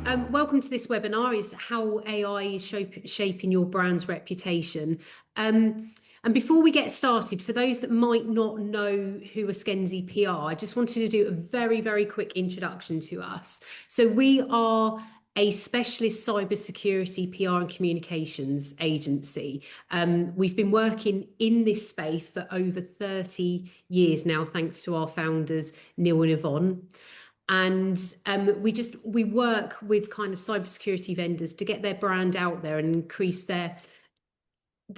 Welcome to this webinar, is how AI is shaping your brand's reputation. And before we get started, for those that might not know who Askenzi PR, I just wanted to do a very, very quick introduction to us. So we are a specialist cybersecurity PR and communications agency. We've been working in this space for over 30 years now, thanks to our founders, Neil and Yvonne. And we work with kind of cybersecurity vendors to get their brand out there and increase their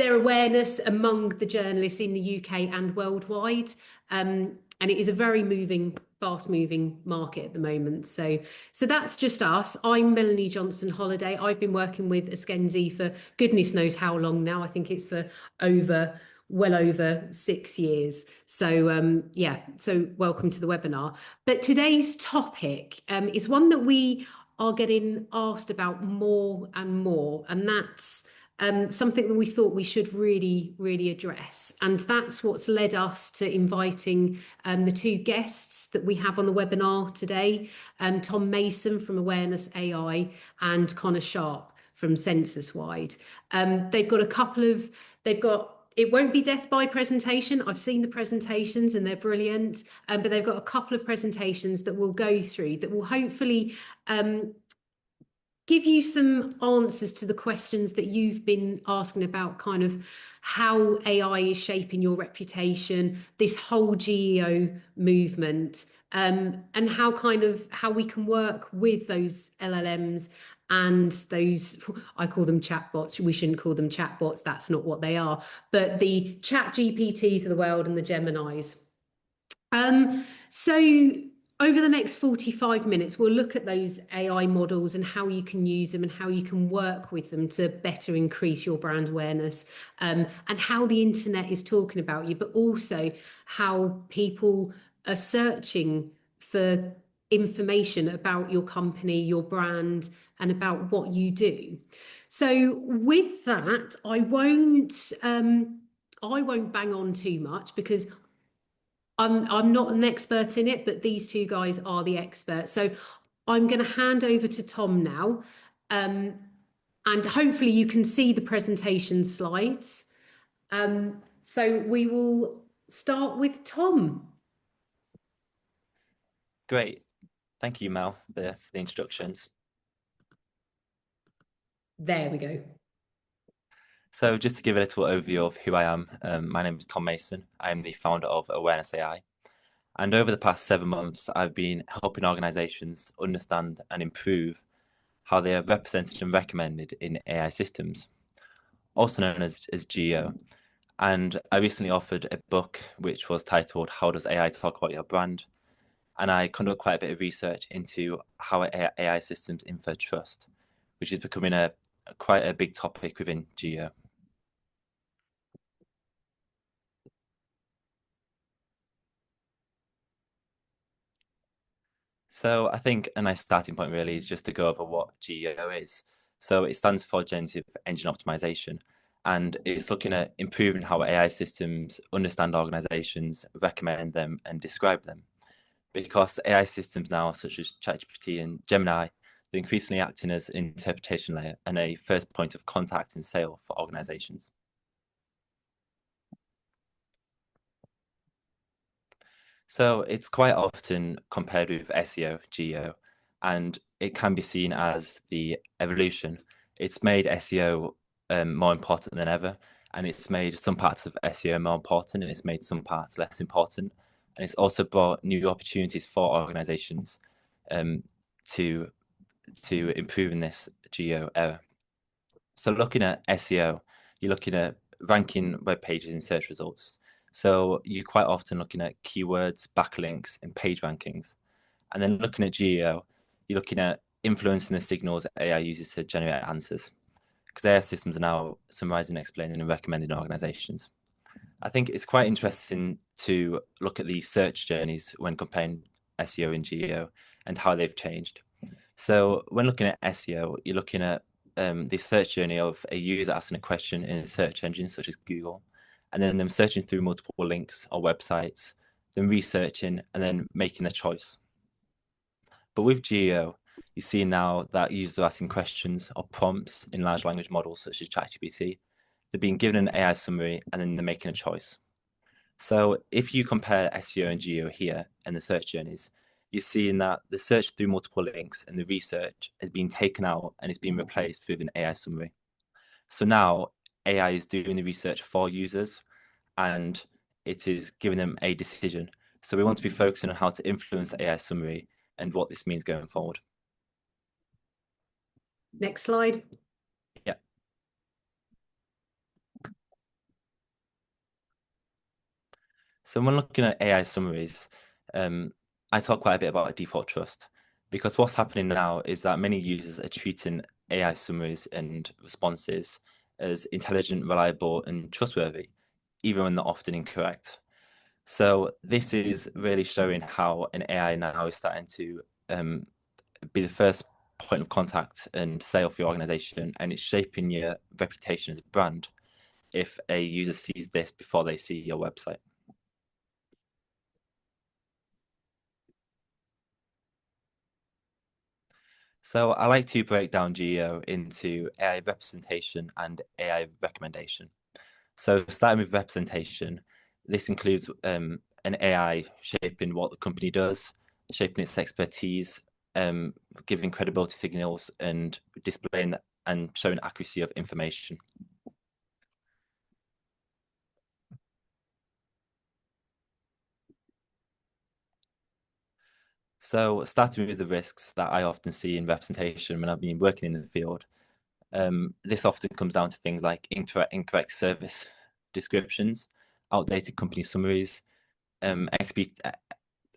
awareness among the journalists in the UK and worldwide. And it is a very fast-moving market at the moment. So that's just us. I'm Melanie Johnson-Holliday. I've been working with Askenzi for goodness knows how long now. I think it's for well over 6 years. So so welcome to the webinar. But today's topic is one that we are getting asked about more and more, and that's something that we thought we should really address. And that's what's led us to inviting the two guests that we have on the webinar today, Tom Mason from Awareness AI and Connor Sharp from Censuswide. It won't be death by presentation. I've seen the presentations and they're brilliant, but they've got a couple of presentations that we'll go through that will hopefully give you some answers to the questions that you've been asking about, kind of how AI is shaping your reputation, this whole GEO movement, and how we can work with those LLMs and those, I call them chatbots. We shouldn't call them chatbots. That's not what they are. But the ChatGPTs of the world and the Geminis. So over the next 45 minutes, we'll look at those AI models and how you can use them and how you can work with them to better increase your brand awareness, and how the internet is talking about you, but also how people are searching for information about your company, your brand, and about what you do. So with that, I won't bang on too much because I'm not an expert in it, but these two guys are the experts. So I'm going to hand over to Tom now, and hopefully you can see the presentation slides. So we will start with Tom. Great. Thank you, Mel, for the introductions. There we go. So just to give a little overview of who I am, my name is Tom Mason. I am the founder of Awareness AI. And over the past 7 months, I've been helping organizations understand and improve how they are represented and recommended in AI systems, also known as GEO. And I recently authored a book which was titled How Does AI Talk About Your Brand? And I conduct quite a bit of research into how AI systems infer trust, which is becoming quite a big topic within GEO. So I think a nice starting point really is just to go over what GEO is. So it stands for Generative Engine Optimization, and it's looking at improving how AI systems understand organizations, recommend them, and describe them. Because AI systems now, such as ChatGPT and Gemini, they're increasingly acting as an interpretation layer and a first point of contact and sale for organizations. So it's quite often compared with SEO, GEO, and it can be seen as the evolution. It's made SEO more important than ever, and it's made some parts of SEO more important, and it's made some parts less important. And it's also brought new opportunities for organizations to improve in this GEO era. So looking at SEO, you're looking at ranking web pages in search results. So you're quite often looking at keywords, backlinks, and page rankings. And then looking at GEO, you're looking at influencing the signals that AI uses to generate answers, because AI systems are now summarizing, explaining, and recommending organizations. I think it's quite interesting to look at the search journeys when comparing SEO and GEO and how they've changed. So when looking at SEO, you're looking at the search journey of a user asking a question in a search engine such as Google, and then them searching through multiple links or websites, then researching, and then making a choice. But with GEO, You see now that users are asking questions or prompts in large language models such as ChatGPT. They're being given an AI summary and then they're making a choice. So if you compare SEO and GEO here and the search journeys, you're seeing that the search through multiple links and the research has been taken out and it's been replaced with an AI summary. So now AI is doing the research for users and it is giving them a decision. So we want to be focusing on how to influence the AI summary and what this means going forward. Next slide. Yeah. So when looking at AI summaries, I talk quite a bit about default trust because what's happening now is that many users are treating AI summaries and responses as intelligent, reliable, and trustworthy, even when they're often incorrect. So this is really showing how an AI now is starting to be the first point of contact and sale for your organization, and it's shaping your reputation as a brand if a user sees this before they see your website. So I like to break down GEO into AI representation and AI recommendation. So starting with representation, this includes an AI shaping what the company does, shaping its expertise, giving credibility signals, and displaying and showing accuracy of information. So starting with the risks that I often see in representation when I've been working in the field, this often comes down to things like incorrect service descriptions, outdated company summaries,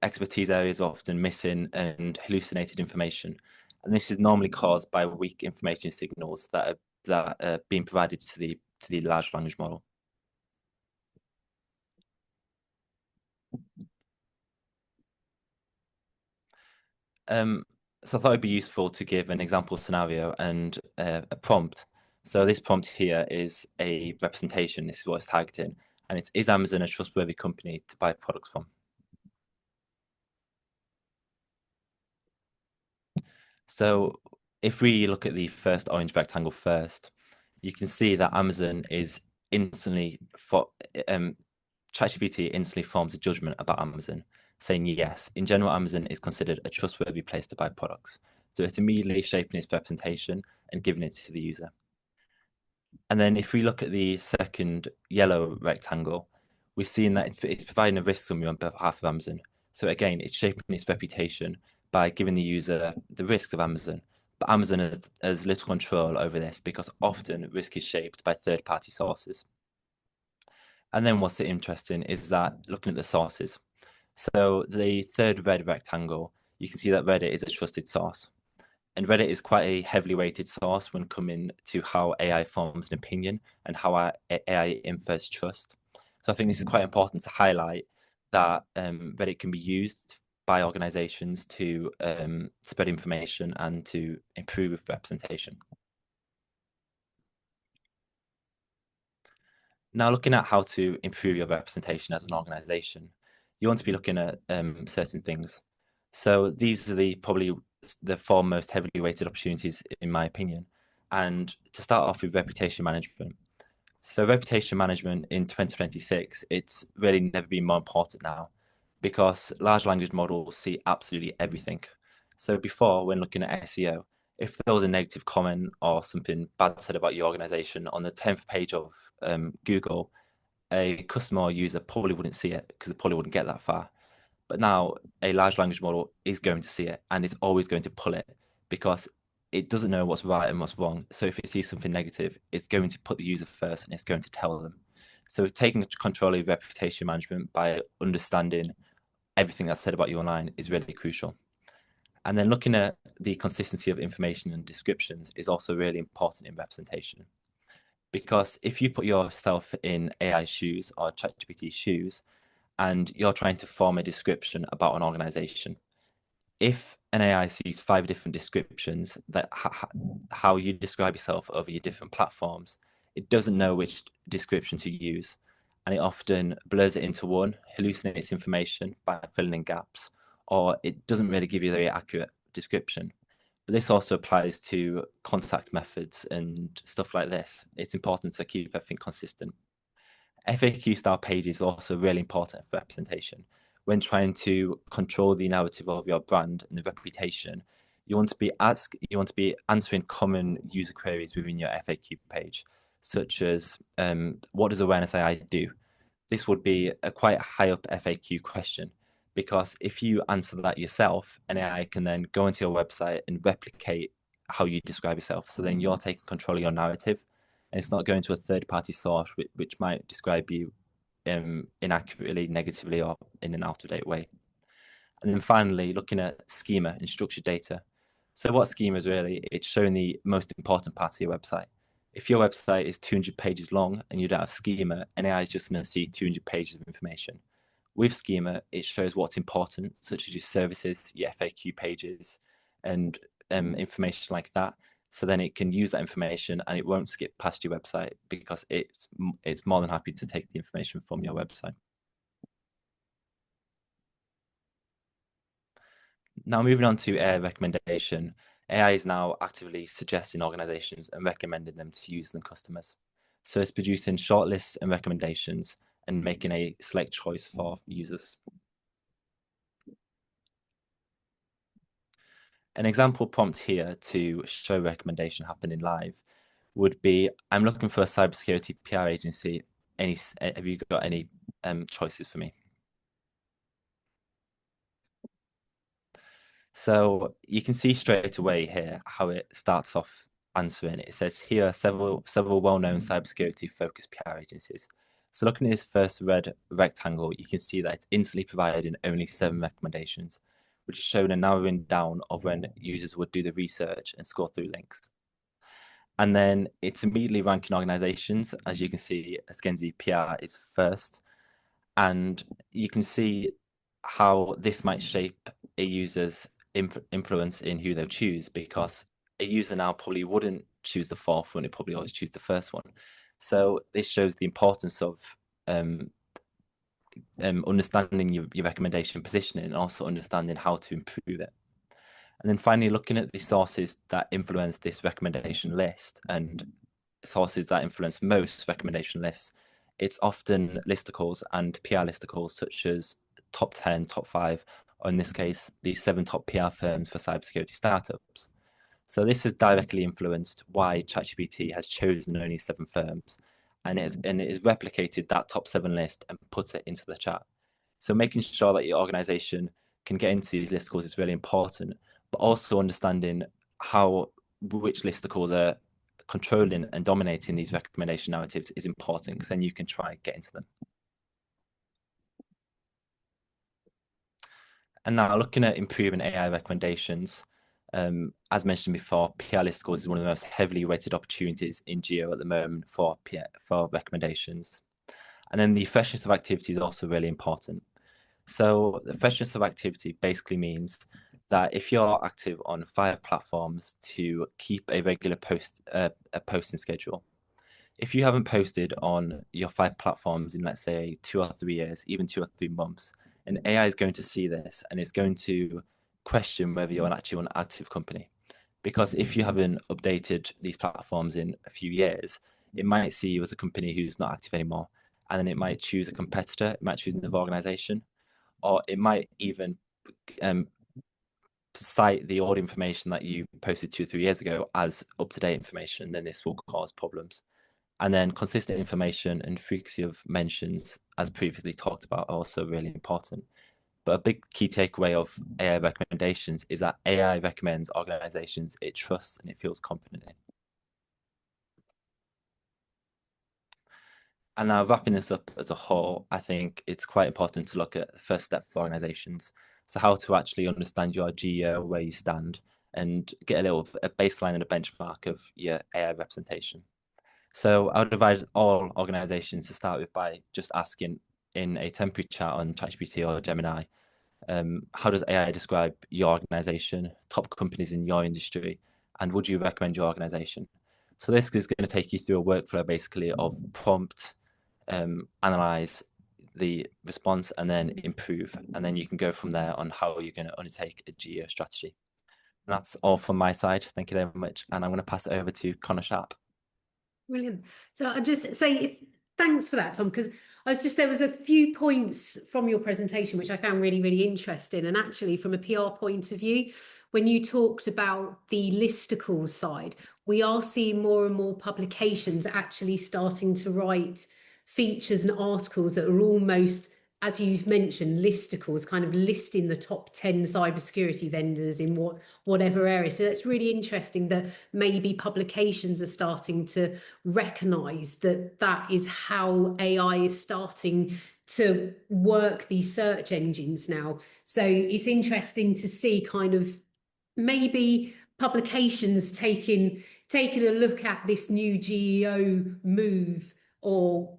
expertise areas often missing, and hallucinated information. And this is normally caused by weak information signals that are being provided to the large language model. So I thought it'd be useful to give an example scenario and a prompt. So this prompt here is a representation. This is what it's tagged in, and it's, is Amazon a trustworthy company to buy products from? So if we look at the first orange rectangle first, you can see that Amazon is instantly for ChatGPT instantly forms a judgment about Amazon, saying yes, in general, Amazon is considered a trustworthy place to buy products. So it's immediately shaping its representation and giving it to the user. And then if we look at the second yellow rectangle, we're seeing that it's providing a risk summary on behalf of Amazon. So again, it's shaping its reputation by giving the user the risks of Amazon. But Amazon has little control over this because often risk is shaped by third-party sources. And then what's interesting is that looking at the sources. So the third red rectangle, you can see that Reddit is a trusted source. And Reddit is quite a heavily weighted source when coming to how AI forms an opinion and how our AI infers trust. So I think this is quite important to highlight that Reddit can be used by organizations to spread information and to improve representation. Now, looking at how to improve your representation as an organization, you want to be looking at certain things. So these are probably the four most heavily weighted opportunities, in my opinion. And to start off with reputation management. So reputation management in 2026, it's really never been more important now because large language models see absolutely everything. So before, when looking at SEO, if there was a negative comment or something bad said about your organization on the 10th page of Google, a customer or user probably wouldn't see it because they probably wouldn't get that far. But now a large language model is going to see it and it's always going to pull it because it doesn't know what's right and what's wrong. So if it sees something negative, it's going to put the user first and it's going to tell them. So taking control of reputation management by understanding everything that's said about you online is really crucial. And then looking at the consistency of information and descriptions is also really important in representation. Because if you put yourself in AI shoes or ChatGPT shoes, and you're trying to form a description about an organization, if an AI sees 5 different descriptions that how you describe yourself over your different platforms, it doesn't know which description to use. And it often blurs it into one, hallucinates information by filling in gaps, or it doesn't really give you the accurate description. But this also applies to contact methods and stuff like this. It's important to keep everything consistent. FAQ style pages are also really important for representation. When trying to control the narrative of your brand and the reputation, you want to be answering common user queries within your FAQ page, such as what does awareness AI do? This would be a quite high up FAQ question, because if you answer that yourself, an AI can then go into your website and replicate how you describe yourself. So then you're taking control of your narrative, and it's not going to a third party source which might describe you inaccurately, negatively, or in an out of date way. And then finally, looking at schema and structured data. So what schema is really, it's showing the most important part of your website. If your website is 200 pages long and you don't have schema, an AI is just going to see 200 pages of information. With schema, it shows what's important, such as your services, your FAQ pages, and information like that. So then it can use that information and it won't skip past your website, because it's more than happy to take the information from your website. Now, moving on to AI recommendation, AI is now actively suggesting organizations and recommending them to use them customers. So it's producing shortlists and recommendations and making a select choice for users. An example prompt here to show recommendation happening live would be, I'm looking for a cybersecurity PR agency. Have you got any choices for me? So you can see straight away here how it starts off answering. It says here are several well-known cybersecurity focused PR agencies. So looking at this first red rectangle, you can see that it's instantly providing only 7 recommendations, which is showing a narrowing down of when users would do the research and scroll through links. And then it's immediately ranking organizations. As you can see, Askenzi PR is first. And you can see how this might shape a user's influence in who they'll choose, because a user now probably wouldn't choose the fourth one, it probably always choose the first one. So this shows the importance of understanding your recommendation positioning and also understanding how to improve it. And then finally, looking at the sources that influence this recommendation list and sources that influence most recommendation lists, it's often listicles and PR listicles such as top 10, top 5, or in this case, the 7 top PR firms for cybersecurity startups. So this has directly influenced why ChatGPT has chosen only 7 firms, and it has replicated that top 7 list and put it into the chat. So making sure that your organization can get into these listicles is really important, but also understanding which listicles are controlling and dominating these recommendation narratives is important, because then you can try and get into them. And now looking at improving AI recommendations, as mentioned before, PR listicles is one of the most heavily weighted opportunities in geo at the moment for recommendations. And then the freshness of activity is also really important. So the freshness of activity basically means that if you're active on 5 platforms, to keep a regular posting schedule. If you haven't posted on your 5 platforms in, let's say, 2 or 3 years, even 2 or 3 months, an AI is going to see this and is going to question whether you're actually an active company. Because if you haven't updated these platforms in a few years, it might see you as a company who's not active anymore. And then it might choose a competitor, it might choose another organization, or it might even cite the old information that you posted 2 or 3 years ago as up-to-date information. Then this will cause problems. And then consistent information and frequency of mentions, as previously talked about, are also really important. But a big key takeaway of AI recommendations is that AI recommends organizations it trusts and it feels confident in. And now, wrapping this up as a whole, I think it's quite important to look at the first step for organizations. So how to actually understand your geo, where you stand, and get a baseline and a benchmark of your AI representation. So I would advise all organizations to start with by just asking in a temporary chat on ChatGPT or Gemini, how does AI describe your organization, top companies in your industry, and would you recommend your organization? So this is going to take you through a workflow basically of prompt, analyze the response, and then improve. And then you can go from there on how you're going to undertake a geo strategy. That's all from my side. Thank you very much. And I'm going to pass it over to Connor Sharp. Brilliant. So I just say thanks for that, Tom, because there was a few points from your presentation which I found really, really interesting. And actually, from a PR point of view, when you talked about the listicles side, we are seeing more and more publications actually starting to write features and articles that are almost, as you mentioned, listicles, kind of listing the top 10 cybersecurity vendors in whatever area. So that's really interesting that maybe publications are starting to recognize that that is how AI is starting to work these search engines now. So it's interesting to see kind of maybe publications taking a look at this new GEO move or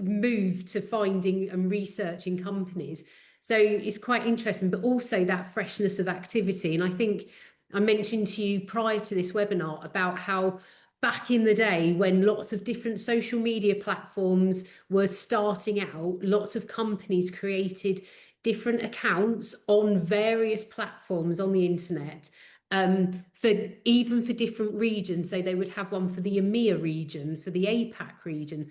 move to finding and researching companies. So it's quite interesting, but also that freshness of activity. And I think I mentioned to you prior to this webinar about how back in the day when lots of different social media platforms were starting out, lots of companies created different accounts on various platforms on the internet, for different regions. So they would have one for the EMEA region, for the APAC region,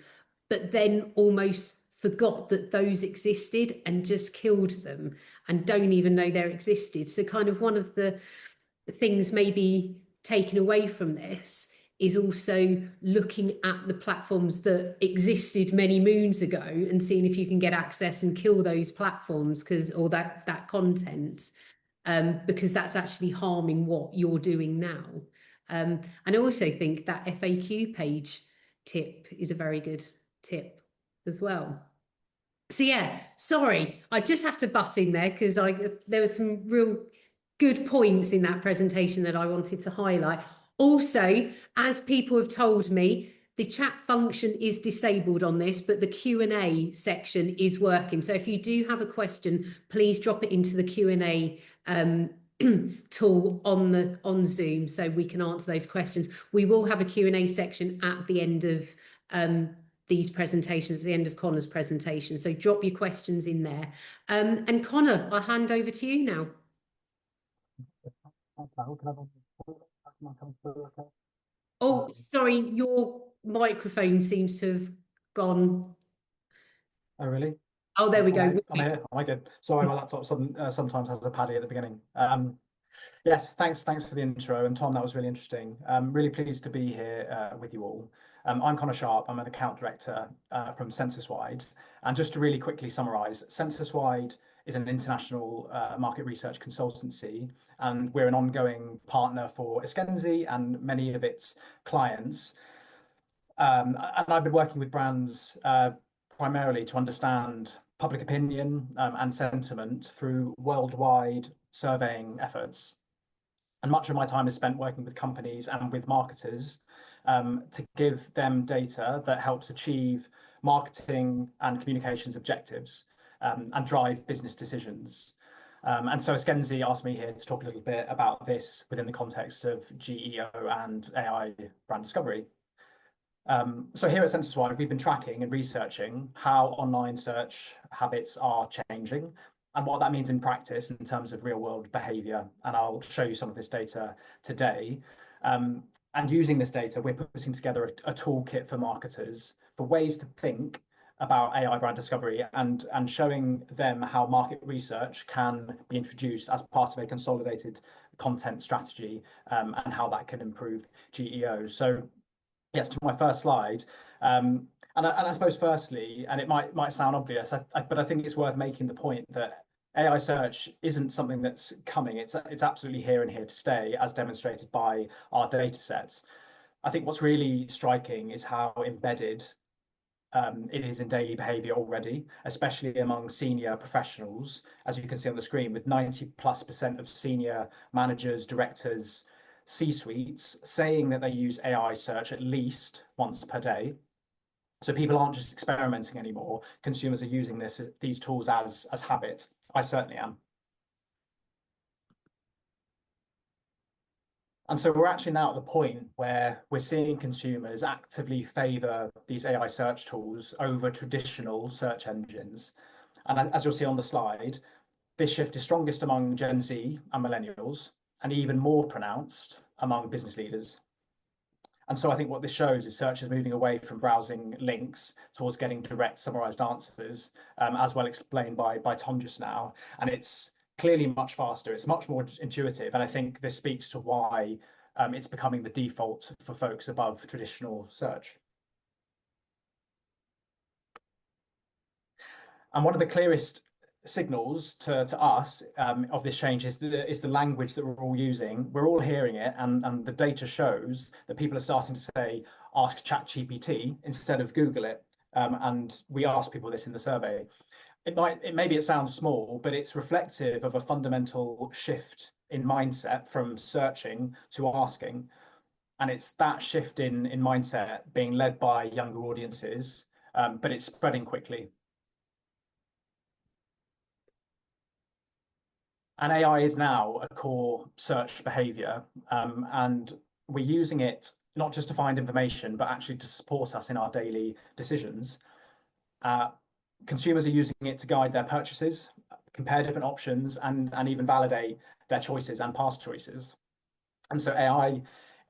but then almost forgot that those existed and just killed them and don't even know they existed. So kind of one of the things maybe taken away from this is also looking at the platforms that existed many moons ago and seeing if you can get access and kill those platforms or that content, because that's actually harming what you're doing now. And I also think that FAQ page tip is a very good tip as well. So yeah, sorry, I just have to butt in there because there were some real good points in that presentation that I wanted to highlight. Also, as people have told me, the chat function is disabled on this, but the Q&A section is working. So if you do have a question, please drop it into the Q&A tool on Zoom so we can answer those questions. We will have a Q&A section at the end of these presentations, at the end of Connor's presentation. So drop your questions in there. And Connor, I'll hand over to you now. Oh, sorry, your microphone seems to have gone. Oh, really? Oh, there we go. I'm here. Am I good? Sorry, my laptop sometimes has a paddy at the beginning. Yes, thanks for the intro. And Tom, that was really interesting. Really pleased to be here with you all. I'm Connor Sharp. I'm an account director from Censuswide. And just to really quickly summarize, Censuswide is an international market research consultancy, and we're an ongoing partner for Iskenzi and many of its clients. And I've been working with brands primarily to understand public opinion and sentiment through worldwide surveying efforts. And much of my time is spent working with companies and with marketers to give them data that helps achieve marketing and communications objectives and drive business decisions. And so Iskenzi asked me here to talk a little bit about this within the context of GEO and AI brand discovery. So here at Censuswide, we've been tracking and researching how online search habits are changing and what that means in practice in terms of real world behavior. And I'll show you some of this data today. And using this data, we're putting together a toolkit for marketers for ways to think about AI brand discovery and showing them how market research can be introduced as part of a consolidated content strategy and how that can improve GEO. So yes, to my first slide. And I suppose firstly, and it might sound obvious, but I think it's worth making the point that AI search isn't something that's coming. It's absolutely here and here to stay, as demonstrated by our data sets. I think what's really striking is how embedded it is in daily behavior already, especially among senior professionals, as you can see on the screen, with 90+% of senior managers, directors, C-suites saying that they use AI search at least once per day. So people aren't just experimenting anymore. Consumers are using these tools as habit. I certainly am. And so we're actually now at the point where we're seeing consumers actively favor these AI search tools over traditional search engines. And as you'll see on the slide, this shift is strongest among Gen Z and millennials, and even more pronounced among business leaders. And so I think what this shows is search is moving away from browsing links towards getting direct summarized answers, as well explained by Tom just now. And it's clearly much faster, it's much more intuitive. And I think this speaks to why it's becoming the default for folks above traditional search. And one of the clearest signals to us of this change is the language that we're all using. We're all hearing it, and the data shows that people are starting to say, ask ChatGPT instead of Google it. And we ask people this in the survey. Maybe it sounds small, but it's reflective of a fundamental shift in mindset from searching to asking. And it's that shift in mindset being led by younger audiences, but it's spreading quickly. And AI is now a core search behavior, and we're using it not just to find information, but actually to support us in our daily decisions. Consumers are using it to guide their purchases, compare different options, and even validate their choices and past choices. And so AI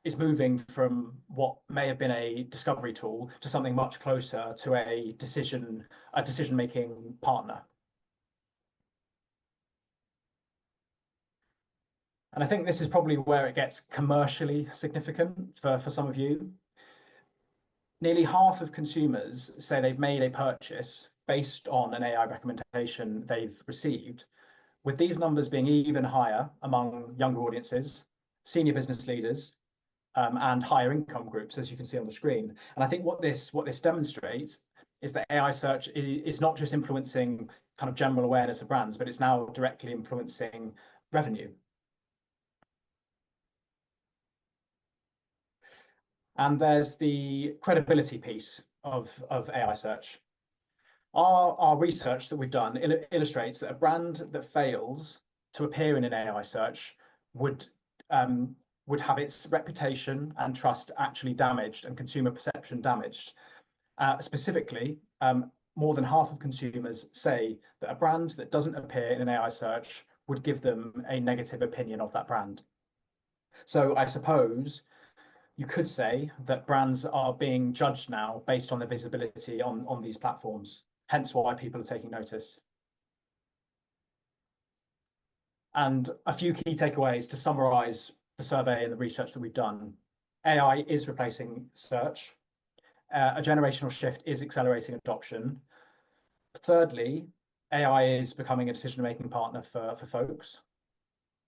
is moving from what may have been a discovery tool to something much closer to a decision-making partner. And I think this is probably where it gets commercially significant for some of you. Nearly half of consumers say they've made a purchase based on an AI recommendation they've received, with these numbers being even higher among younger audiences, senior business leaders, and higher income groups, as you can see on the screen. And I think what this demonstrates is that AI search is not just influencing kind of general awareness of brands, but it's now directly influencing revenue. And there's the credibility piece of AI search. Our research that we've done illustrates that a brand that fails to appear in an AI search would have its reputation and trust actually damaged and consumer perception damaged. Specifically, more than half of consumers say that a brand that doesn't appear in an AI search would give them a negative opinion of that brand. So I suppose you could say that brands are being judged now based on their visibility on these platforms, hence why people are taking notice. And a few key takeaways to summarize the survey and the research that we've done. AI is replacing search. A generational shift is accelerating adoption. Thirdly, AI is becoming a decision-making partner for folks.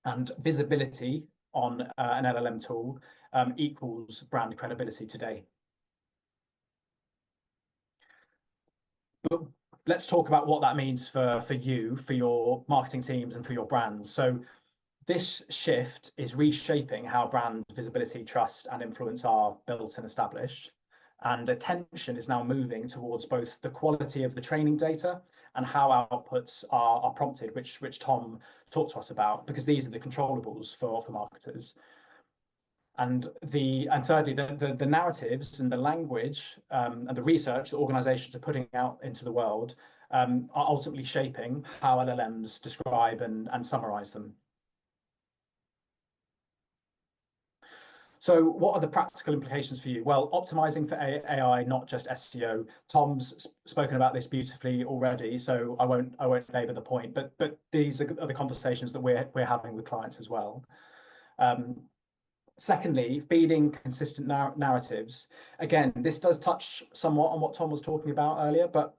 And visibility on an LLM tool equals brand credibility today. But let's talk about what that means for you, for your marketing teams, and for your brands. So this shift is reshaping how brand visibility, trust, and influence are built and established. And attention is now moving towards both the quality of the training data and how outputs are prompted, which Tom talked to us about, because these are the controllables for marketers. And thirdly, the narratives and the language and the research that organizations are putting out into the world are ultimately shaping how LLMs describe and summarize them. So what are the practical implications for you? Well, optimizing for AI, not just SEO. Tom's spoken about this beautifully already, so I won't labor the point, but these are the conversations that we're having with clients as well. Secondly, feeding consistent narratives. Again, this does touch somewhat on what Tom was talking about earlier, but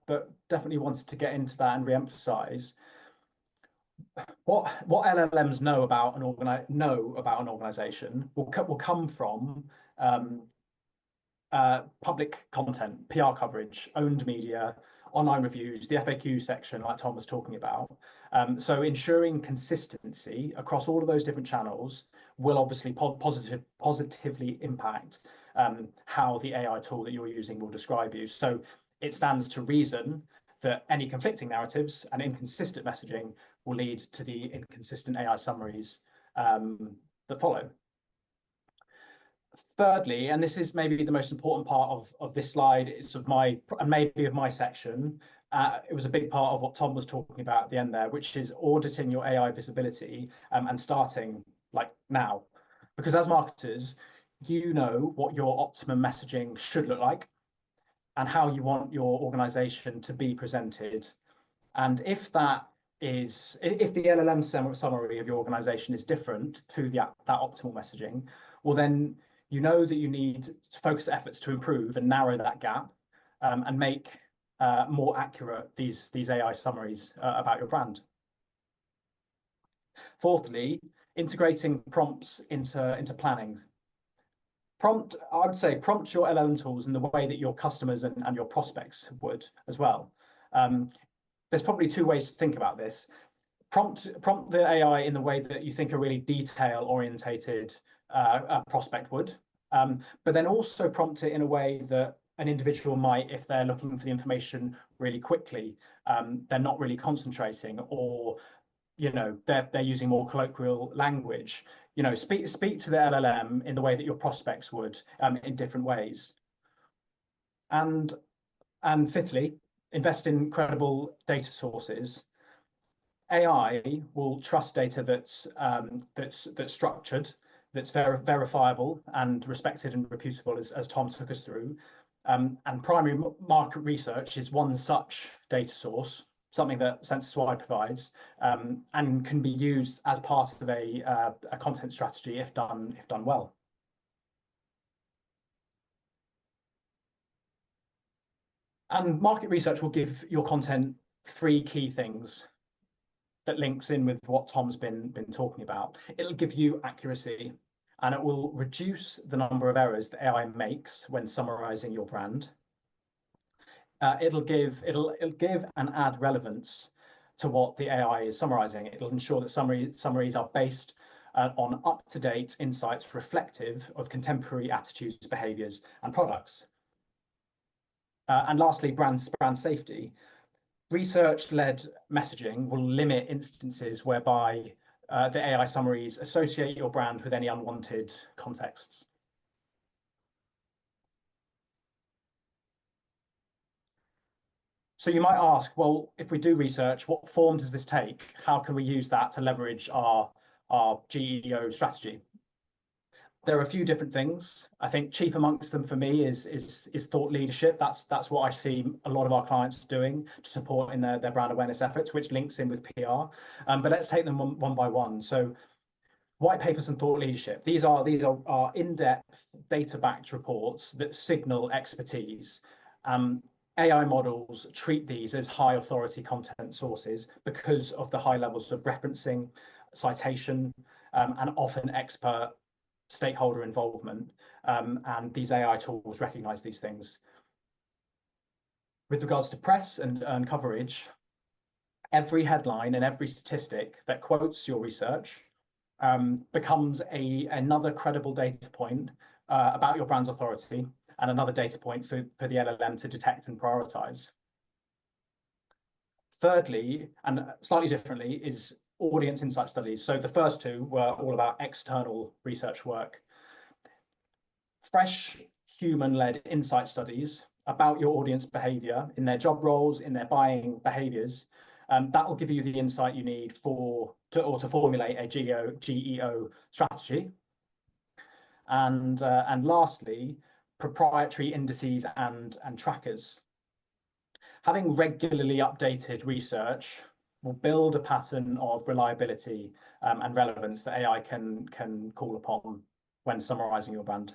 definitely wanted to get into that and re-emphasize what LLMs know about an organization will come from public content, PR coverage, owned media, online reviews, the FAQ section, like Tom was talking about. So ensuring consistency across all of those different channels will obviously positively impact how the AI tool that you're using will describe you. So it stands to reason that any conflicting narratives and inconsistent messaging will lead to the inconsistent AI summaries that follow. Thirdly, and this is maybe the most important part of this slide, it's of my section. It was a big part of what Tom was talking about at the end there, which is auditing your AI visibility and starting, like now, because as marketers, you know what your optimum messaging should look like and how you want your organization to be presented. And if the LLM summary of your organization is different to that optimal messaging, well, then you know that you need to focus efforts to improve and narrow that gap, and make more accurate these AI summaries about your brand. Fourthly, integrating prompts into planning. I would say prompt your LLM tools in the way that your customers and your prospects would as well. There's probably two ways to think about this. Prompt the AI in the way that you think a really detail-orientated prospect would, but then also prompt it in a way that an individual might if they're looking for the information really quickly. They're not really concentrating, or they're using more colloquial language. Speak to the LLM in the way that your prospects would, in different ways. And fifthly, invest in credible data sources. AI will trust data that's structured, that's verifiable and respected and reputable, as Tom took us through. And primary market research is one such data source, something that SensorSwide provides, and can be used as part of a content strategy if done well. And market research will give your content three key things that links in with what Tom's been talking about. It'll give you accuracy, and it will reduce the number of errors that AI makes when summarizing your brand. It'll give and add relevance to what the AI is summarizing. It'll ensure that summaries are based on up-to-date insights reflective of contemporary attitudes, behaviors, and products. And lastly, brand safety. Research-led messaging will limit instances whereby the AI summaries associate your brand with any unwanted contexts. So you might ask, well, if we do research, what form does this take? How can we use that to leverage our GEO strategy? There are a few different things. I think chief amongst them for me is thought leadership. That's what I see a lot of our clients doing to support in their brand awareness efforts, which links in with PR. But let's take them one by one. So white papers and thought leadership. These are in-depth data-backed reports that signal expertise. AI models treat these as high authority content sources because of the high levels of referencing, citation, and often expert stakeholder involvement, and these AI tools recognize these things. With regards to press and coverage, every headline and every statistic that quotes your research becomes another credible data point about your brand's authority, and another data point for the LLM to detect and prioritize. Thirdly, and slightly differently, is audience insight studies. So the first two were all about external research work. Fresh human-led insight studies about your audience behavior in their job roles, in their buying behaviors, that will give you the insight you need to formulate a GEO strategy. And lastly, proprietary indices and trackers. Having regularly updated research will build a pattern of reliability and relevance that AI can call upon when summarizing your brand.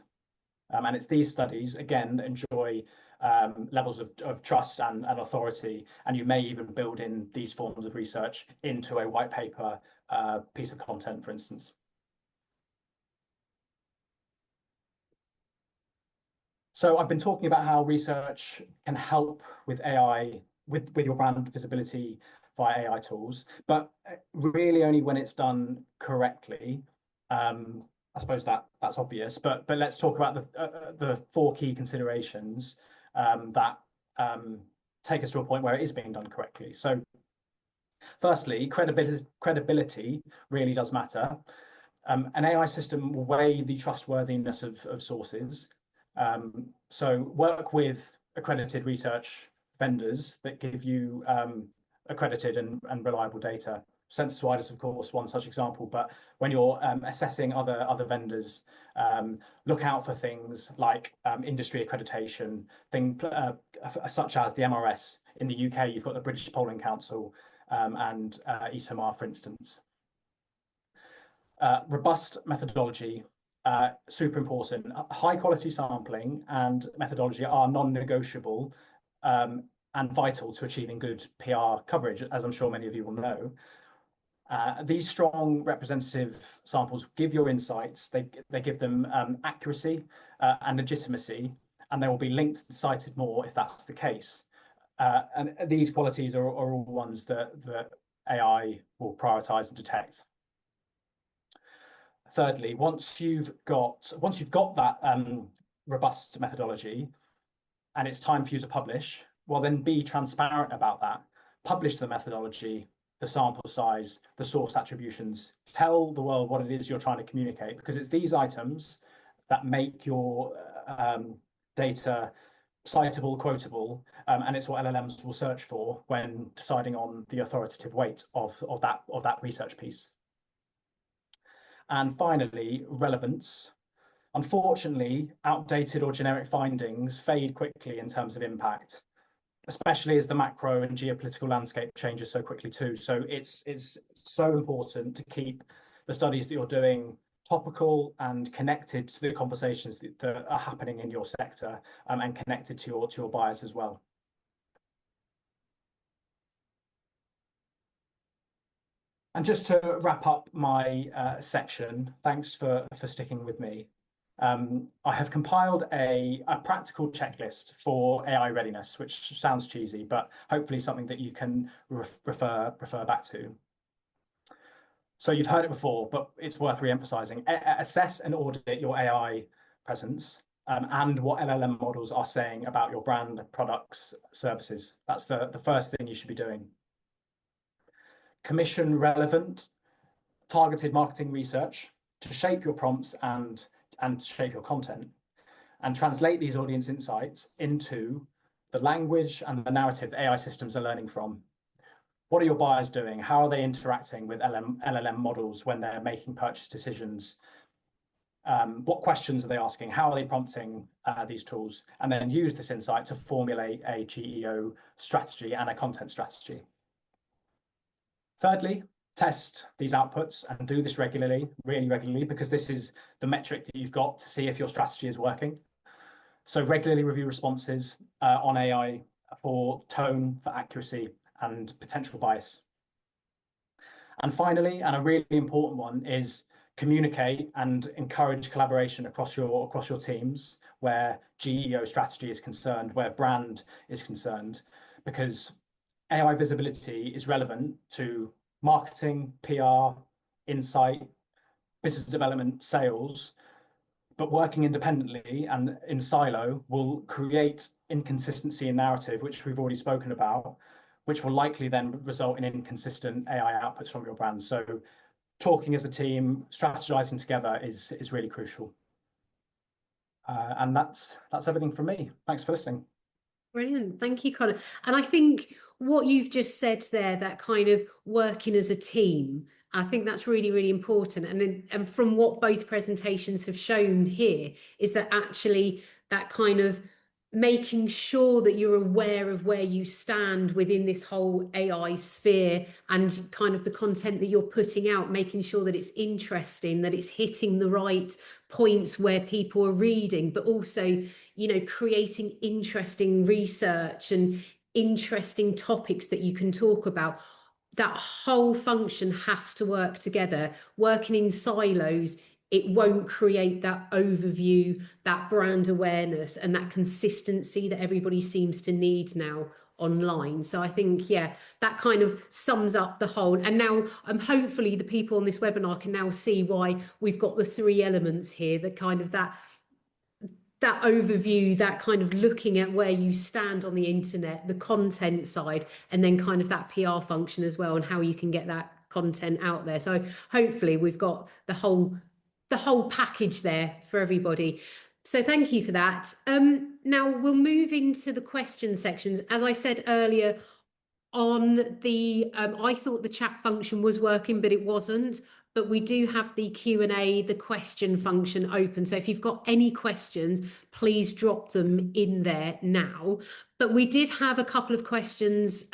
And it's these studies, again, that enjoy levels of trust and authority, and you may even build in these forms of research into a white paper piece of content, for instance. So I've been talking about how research can help with AI, with your brand visibility via AI tools, but really only when it's done correctly. I suppose that's obvious, but let's talk about the four key considerations that take us to a point where it is being done correctly. So firstly, credibility really does matter. An AI system will weigh the trustworthiness of sources. So work with accredited research vendors that give you accredited and reliable data Census Wide is, of course, one such example, but when you're assessing other vendors, look out for things like industry accreditation, such as the MRS. In the UK, you've got the British Polling Council and ESOMAR, for instance. Robust methodology, super important. High quality sampling and methodology are non-negotiable and vital to achieving good PR coverage, as I'm sure many of you will know. These strong representative samples give your insights, they give them accuracy and legitimacy, and they will be linked and cited more if that's the case. And these qualities are all ones that AI will prioritize and detect. Thirdly, once you've got that robust methodology and it's time for you to publish, well, then be transparent about that. Publish the methodology, the sample size, the source attributions. Tell the world what it is you're trying to communicate, because it's these items that make your data citable, quotable, and it's what LLMs will search for when deciding on the authoritative weight of that research piece. And finally, relevance. Unfortunately, outdated or generic findings fade quickly in terms of impact, especially as the macro and geopolitical landscape changes so quickly too. So it's so important to keep the studies that you're doing topical and connected to the conversations that are happening in your sector, and connected to your buyers as well. And just to wrap up my section, thanks for sticking with me. I have compiled a practical checklist for AI readiness, which sounds cheesy, but hopefully something that you can refer back to. So you've heard it before, but it's worth re-emphasizing. Assess and audit your AI presence and what LLM models are saying about your brand, products, services. That's the first thing you should be doing. Commission relevant, targeted marketing research to shape your prompts and shape your content, and translate these audience insights into the language and the narrative that AI systems are learning from. What are your buyers doing? How are they interacting with LLM models when they're making purchase decisions? What questions are they asking? How are they prompting these tools? And then use this insight to formulate a GEO strategy and a content strategy. Thirdly, test these outputs and do this regularly, really regularly, because this is the metric that you've got to see if your strategy is working. So regularly review responses on AI for tone, for accuracy, and potential bias. And finally, and a really important one, is communicate and encourage collaboration across your teams where GEO strategy is concerned, where brand is concerned, because AI visibility is relevant to marketing, PR, insight, business development, sales, but working independently and in silo will create inconsistency in narrative, which we've already spoken about, which will likely then result in inconsistent AI outputs from your brand. So talking as a team, strategizing together is really crucial. And that's everything from me. Thanks for listening. Brilliant. Thank you, Connor. And I think what you've just said there, that kind of working as a team, I think that's really, really important. And from what both presentations have shown here is that actually that kind of making sure that you're aware of where you stand within this whole AI sphere and kind of the content that you're putting out, making sure that it's interesting, that it's hitting the right points where people are reading, but also, you know, creating interesting research and interesting topics that you can talk about. That whole function has to work together. Working in silos, it won't create that overview, that brand awareness, and that consistency that everybody seems to need now online. So I think, yeah, that kind of sums up the whole. And now hopefully the people on this webinar can now see why we've got the three elements here, that kind of that overview, that kind of looking at where you stand on the internet, the content side, and then kind of that PR function as well, and how you can get that content out there. So hopefully we've got the whole package there for everybody. So thank you for that. Now we'll move into the question sections. As I said earlier on the, I thought the chat function was working, but it wasn't. But we do have the Q&A, the question function open. So if you've got any questions, please drop them in there now. But we did have a couple of questions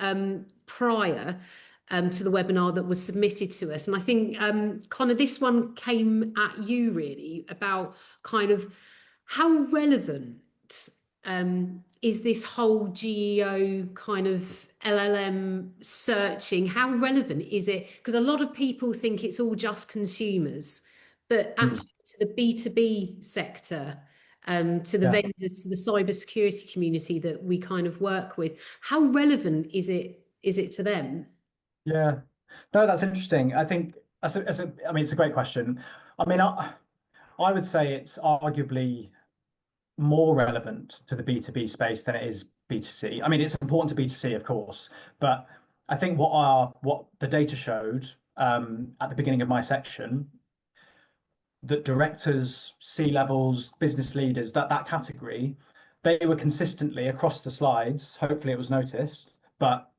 prior to the webinar that was submitted to us. And I think, Connor, this one came at you really about kind of how relevant is this whole GEO kind of LLM searching? How relevant is it? Because a lot of people think it's all just consumers, but actually to the B2B sector, to the vendors, to the cybersecurity community that we kind of work with, how relevant is it to them? Yeah, no, that's interesting. I think I mean, it's a great question. I mean, I would say it's arguably more relevant to the B2B space than it is B2C. I mean, it's important to B2C, of course, but I think what the data showed at the beginning of my section, that directors, C-levels, business leaders, that category, they were consistently across the slides, hopefully it was noticed, but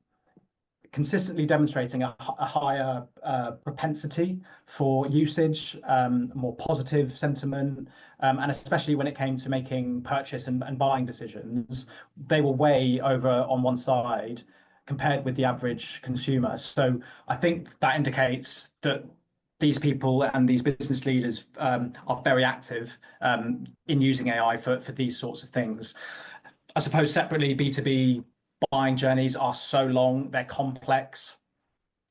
consistently demonstrating a higher propensity for usage, more positive sentiment, and especially when it came to making purchase and buying decisions, they were way over on one side compared with the average consumer. So I think that indicates that these people and these business leaders are very active in using AI for these sorts of things. I suppose separately, B2B buying journeys are so long, they're complex,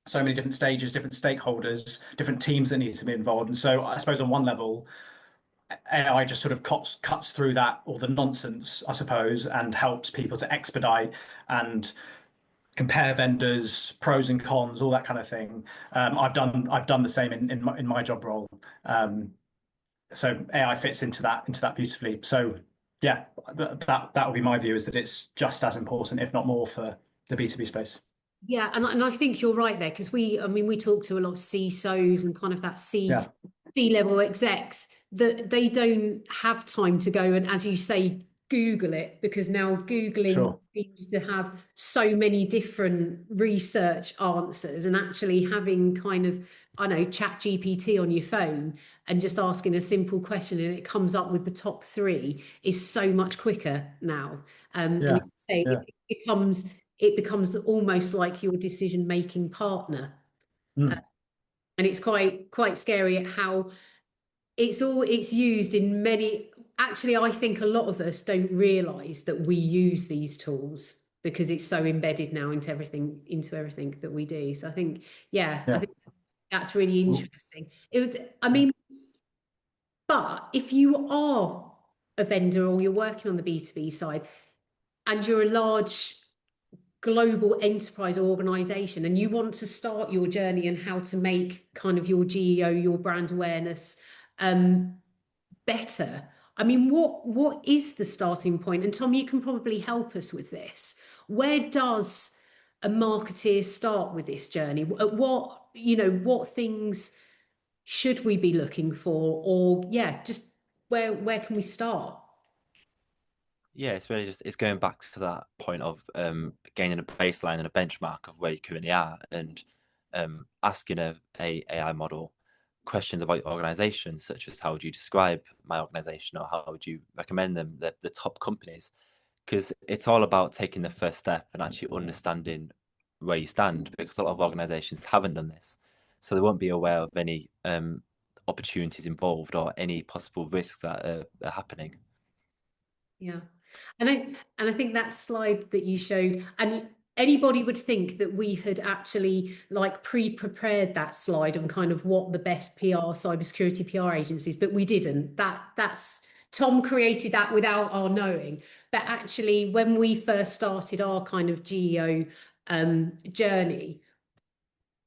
so many different stages, different stakeholders, different teams that need to be involved. And so I suppose on one level, AI just sort of cuts through that, all the nonsense, I suppose, and helps people to expedite and compare vendors, pros and cons, all that kind of thing. I've done the same in my job role. So AI fits into that beautifully. So yeah, that would be my view, is that it's just as important, if not more, for the B2B space. Yeah, and I think you're right there, because we talk to a lot of CISOs and kind of that C-level execs that they don't have time to go and, as you say, Google it, because now Googling seems to have so many different research answers, and actually having kind of, I know, ChatGPT on your phone and just asking a simple question and it comes up with the top 3 is so much quicker now. And you say it becomes almost like your decision-making partner. And it's quite scary at how it's used in many. Actually, I think a lot of us don't realize that we use these tools because it's so embedded now into everything that we do. So I think, I think that's really interesting. But if you are a vendor or you're working on the B2B side and you're a large global enterprise organization and you want to start your journey and how to make kind of your GEO, your brand awareness better, I mean, what is the starting point? And Tom, you can probably help us with this. Where does a marketeer start with this journey? What things should we be looking for? Or just where can we start? Yeah, it's really it's going back to that point of gaining a baseline and a benchmark of where you currently are, and asking a AI model questions about your organization, such as how would you describe my organization, or how would you recommend them, the top companies, because it's all about taking the first step and actually understanding where you stand, because a lot of organizations haven't done this, so they won't be aware of any opportunities involved or any possible risks that are happening. Yeah. And I think that slide that you showed, and anybody would think that we had actually like pre-prepared that slide on kind of what the best cybersecurity PR agencies, but we didn't. That's Tom created that without our knowing. But actually, when we first started our kind of GEO journey,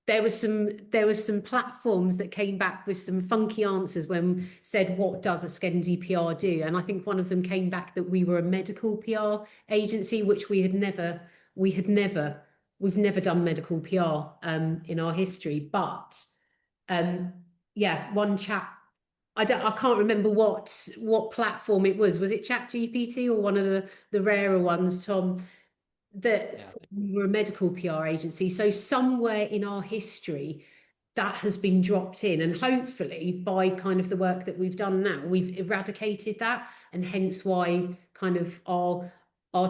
there was some platforms that came back with some funky answers when said, what does a Skenzi PR do? And I think one of them came back that we were a medical PR agency, which we've never done medical PR in our history. But one chap, I can't remember what platform it was. Was it ChatGPT or one of the rarer ones, Tom? that we were a medical PR agency. So somewhere in our history, that has been dropped in, and hopefully by kind of the work that we've done now, we've eradicated that, and hence why kind of our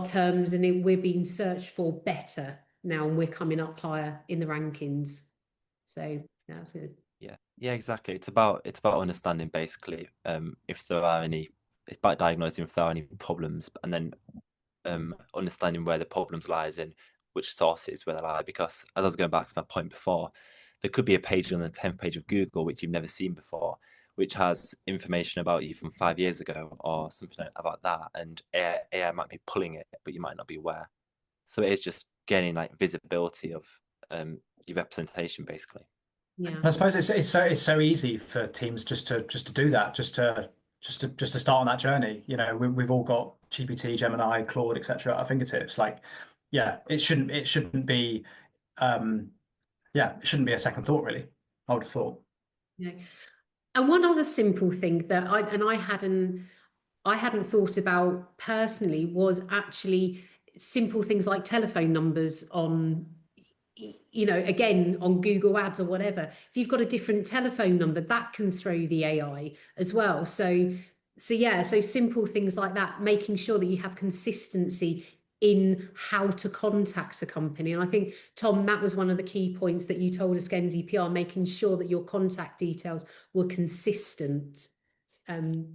terms and we're being searched for better now, and we're coming up higher in the rankings. So that's good. Yeah, exactly. It's about understanding basically if there are any. It's about diagnosing if there are any problems, and then understanding where the problems lies in which sources where they lie. Because as I was going back to my point before, there could be a page on the 10th page of Google which you've never seen before, which has information about you from 5 years ago or something about that, and AI might be pulling it, but you might not be aware. So it is just gaining like visibility of your representation, basically. Yeah, And I suppose it's so easy for teams just to do that, just to start on that journey. You know, we've all got GPT, Gemini, Claude, etc. at our fingertips. Like, yeah, it shouldn't be, it shouldn't be a second thought, really. I would have thought. no. And one other simple thing that I hadn't thought about personally was actually simple things like telephone numbers on, you know, again, on Google Ads or whatever. If you've got a different telephone number, that can throw the AI as well. So yeah, so simple things like that, making sure that you have consistency in how to contact a company. And I think, Tom, that was one of the key points that you told us, Genzi PR, making sure that your contact details were consistent. And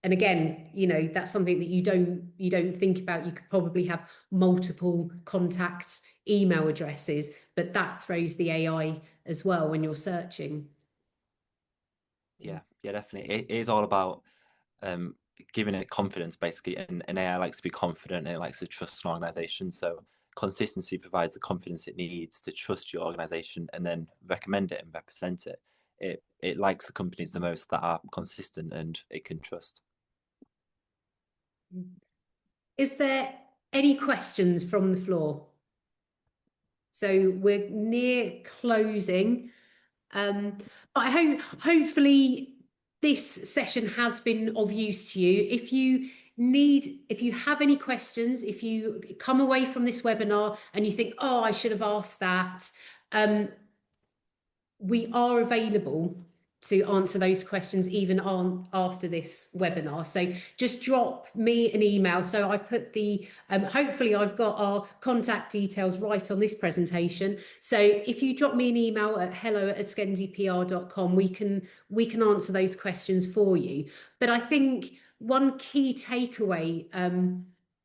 again, you know, that's something that you don't think about. You could probably have multiple contact email addresses, but that throws the AI as well when you're searching. Yeah, definitely. It is all about giving it confidence, basically, and AI likes to be confident and it likes to trust an organization. So consistency provides the confidence it needs to trust your organization and then recommend it and represent it. It likes the companies the most that are consistent and it can trust. Is there any questions from the floor? So we're near closing. But I hopefully this session has been of use to you. If you have any questions, if you come away from this webinar and you think, oh, I should have asked that, we are available to answer those questions even on after this webinar. So just drop me an email. So I've put the, hopefully I've got our contact details right on this presentation. So if you drop me an email at hello@skenzipr.com, we can answer those questions for you. But I think one key takeaway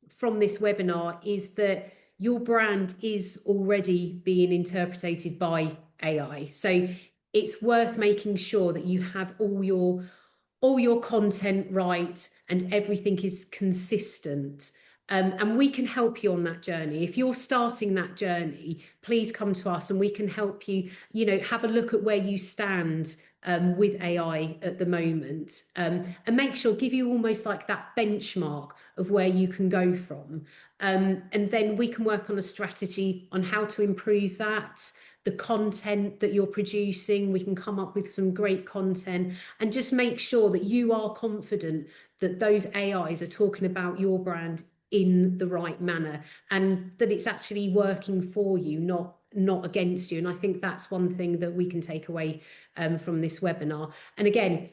from this webinar is that your brand is already being interpreted by AI. So it's worth making sure that you have all your content right and everything is consistent. And we can help you on that journey. If you're starting that journey, please come to us and we can help you, you know, have a look at where you stand with AI at the moment, and make sure, give you almost like that benchmark of where you can go from. And then we can work on a strategy on how to improve that, the content that you're producing. We can come up with some great content and just make sure that you are confident that those AIs are talking about your brand in the right manner and that it's actually working for you, not against you. And I think that's one thing that we can take away from this webinar. And again,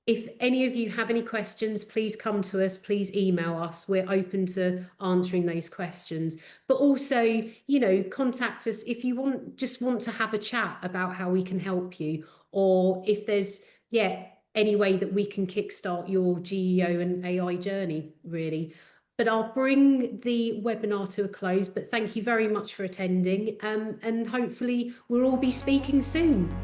if any of you have any questions, please come to us, please email us. We're open to answering those questions. But also, you know, contact us if you just want to have a chat about how we can help you, or if there's, any way that we can kickstart your GEO and AI journey, really. But I'll bring the webinar to a close, but thank you very much for attending, and hopefully we'll all be speaking soon.